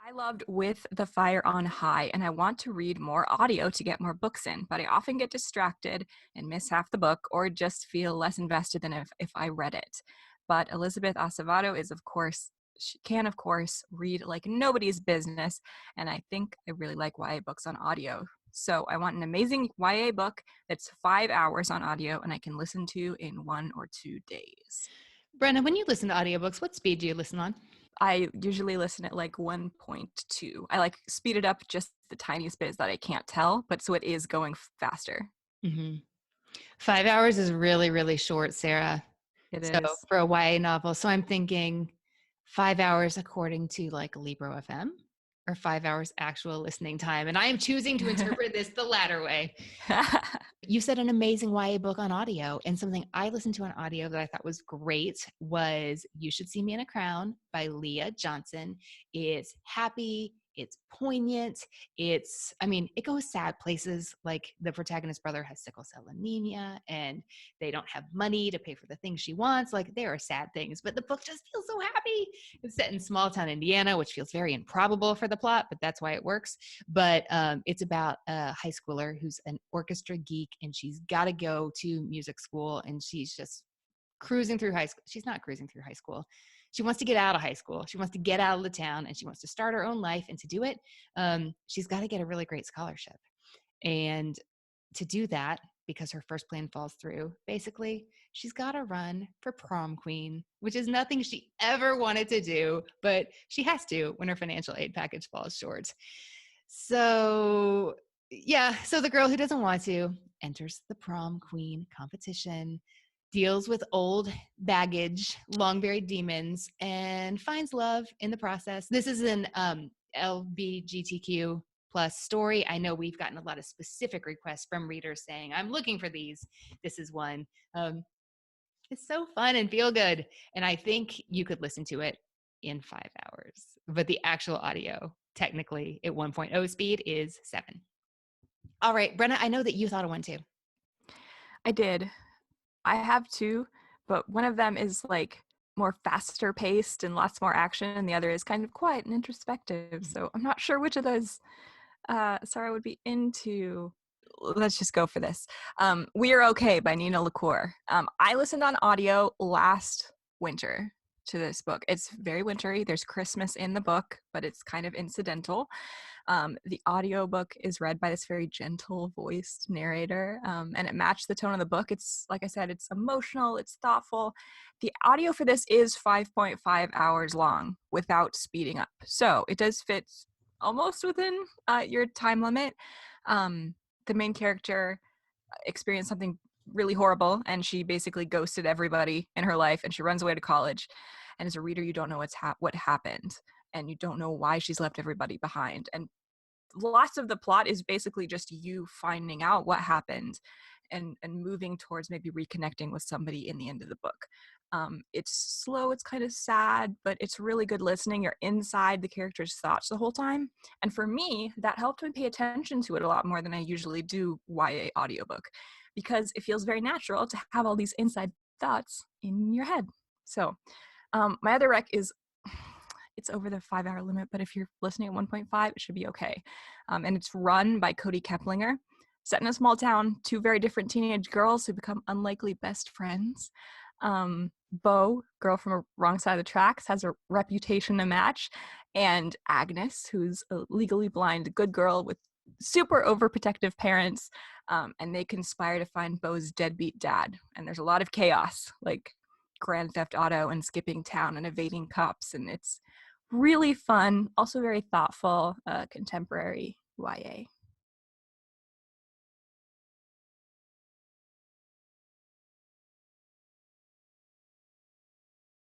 I loved With the Fire on High, and I want to read more audio to get more books in, but I often get distracted and miss half the book or just feel less invested than if I read it. But Elizabeth Acevedo is, of course, she can, of course, read like nobody's business, and I think I really like YA books on audio. So I want an amazing YA book that's 5 hours on audio and I can listen to in 1 or 2 days. Brenna, when you listen to audiobooks, what speed do you listen on? I usually listen at like 1.2. I like speed it up just the tiniest bit that I can't tell, but so it is going faster. hmm 5 hours is really, really short, Sarah. It So is. for a YA novel, so I'm thinking 5 hours according to like Libro FM or 5 hours actual listening time. And I am choosing to interpret this the latter way. You said an amazing YA book on audio, and something I listened to on audio that I thought was great was You Should See Me in a Crown by Leah Johnson. It's happy, it's poignant, it goes sad places. Like the protagonist's brother has sickle cell anemia and they don't have money to pay for the things she wants. Like there are sad things, but the book just feels so happy. It's set in small town Indiana, which feels very improbable for the plot, but that's why it works. But it's about a high schooler who's an orchestra geek, and she's got to go to music school, and she's just cruising through high school. She's not cruising through high school. She wants to get out of high school. She wants to get out of the town, and she wants to start her own life. And to do it, she's got to get a really great scholarship. And to do that, because her first plan falls through, basically, she's got to run for prom queen, which is nothing she ever wanted to do, but she has to when her financial aid package falls short. So, yeah, so the girl who doesn't want to enters the prom queen competition, deals with old baggage, long buried demons, and finds love in the process. This is an LBGTQ plus story. I know we've gotten a lot of specific requests from readers saying, I'm looking for these. This is one. It's so fun and feel good. And I think you could listen to it in 5 hours, but the actual audio technically at 1.0 speed is 7. All right, Brenna, I know that you thought of one too. I did. I have two, but one of them is like more faster paced and lots more action, and the other is kind of quiet and introspective. So I'm not sure which of those Sarah would be into. Let's just go for this. We're Okay by Nina LaCour. I listened on audio last winter to this book. It's very wintry. There's Christmas in the book, but it's kind of incidental. The audiobook is read by this very gentle voiced narrator, and it matched the tone of the book. It's, like I said, it's emotional, it's thoughtful. The audio for this is 5.5 hours long without speeding up. So it does fit almost within your time limit. The main character experienced something really horrible, and she basically ghosted everybody in her life, and she runs away to college. And as a reader, you don't know what happened, and you don't know why she's left everybody behind. And lots of the plot is basically just you finding out what happened and moving towards maybe reconnecting with somebody in the end of the book. It's slow, it's kind of sad, but it's really good listening. You're inside the character's thoughts the whole time. And for me, that helped me pay attention to it a lot more than I usually do YA audiobook, because it feels very natural to have all these inside thoughts in your head. So my other rec is, it's over the 5 hour limit, but if you're listening at 1.5, it should be okay. And it's Run by Kody Keplinger. Set in a small town, two very different teenage girls who become unlikely best friends. Bo, girl from a wrong side of the tracks, has a reputation to match, and Agnes, who's a legally blind good girl with super overprotective parents, and they conspire to find Bo's deadbeat dad. And there's a lot of chaos, like Grand Theft Auto and skipping town and evading cops, and it's really fun, also very thoughtful, contemporary YA.